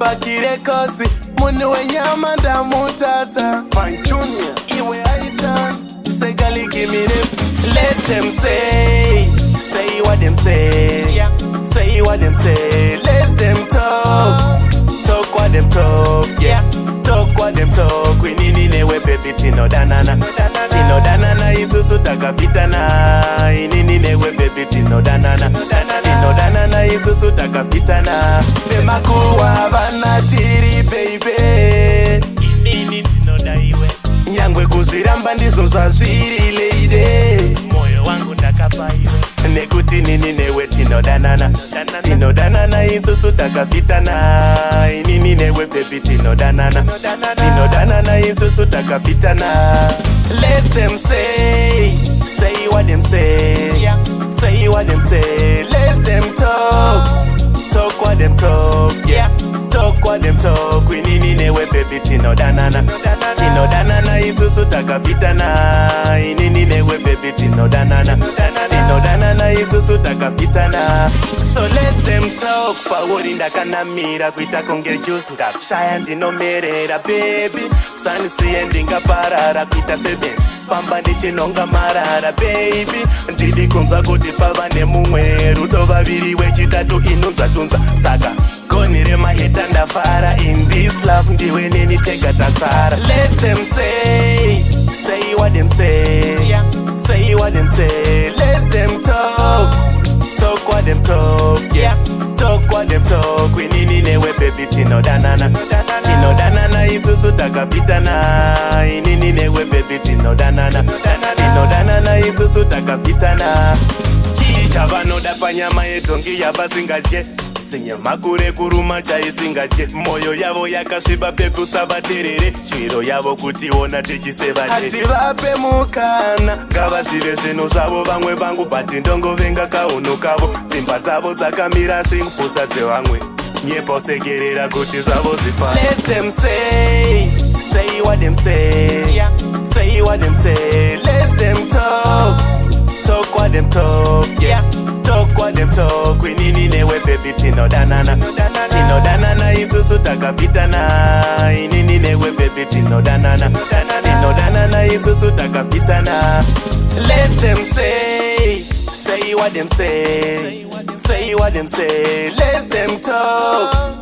pakire kosi munu wenyama ndamutaza Fine Junior iwe aitan Segali give me them. Let them say what them say, yeah. Say what them say. Let them talk what them talk, yeah. Talk what them talk. We nini newe baby tino danana, tino danana isusu takapitana. Nini newe baby tino danana, tino danana isusu takapitana. Bema kuwa vana tiri baby. Nini tino daiwe. Nyangwe kuziramba ndizo zaziri lady. Moyo wangu ndakapa iwe. Nekuti nini newe tino danana, tino danana isusu takapitana. Nini newe baby tino danana, tino danana isusu takapitana. Let them say what them say, yeah. Say what them say. Let them talk what them talk, yeah. Talk what them talk. We nini newe baby tino danana, tino danana isusu takapitana. Nini newe baby tino danana, tino danana isusu takapitana. So let them talk. Pawori ndakanamira kuita konge juice ndapshaya ndinomerera baby. Sanisi endinga parara kuita sebenzi pamba ndichinonga marara baby. Ndidi kunzwa kuti pava nemumwe rudo vaviri wechitatu inunzwa tunzwa saka konire maheta ndafara. In this love ndiwe neni tega tasara. Let them say what them say, yeah. Say what them say. Let them talk what them talk, yeah. Talk what them talk. We nini newe baby tino danana, tino danana isusu takapitana. Nini newe baby tino danana, tino danana isusu takapitana. Chicha vanoda panyama yetongi yavasingadye, sinyama kure kuruma chaisingadye. Moyo yavo yakasviba pepu savaterere, chiro yavo kutiona tichisevadye. Hativape mukana ngavazive zvinhu zvavo vamwe vangu, but ndongovenga kaunhu kavo. Dzimba dzavo dzakamira simpusa dzevamwe, nyepo sekerera kuti zvavo zvifana. Let them say what them say, yeah. Say what them say. Let them talk what them talk, yeah. Talk what them talk. We nini newe baby tino danana, tino danana isusu takapitana. Nini newe baby tino danana, tino danana isusu takapitana. Let them say what them say, say what them say. Let them talk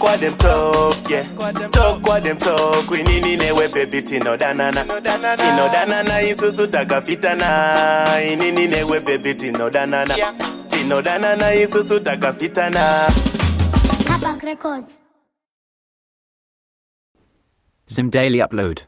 what them talk, yeah. Talk what them talk. We nini newe baby tino danana, tino danana isusu takapitana. Nini newe baby tino danana, tino danana isusu takapitana. Kabak Records. Zim Daily Upload.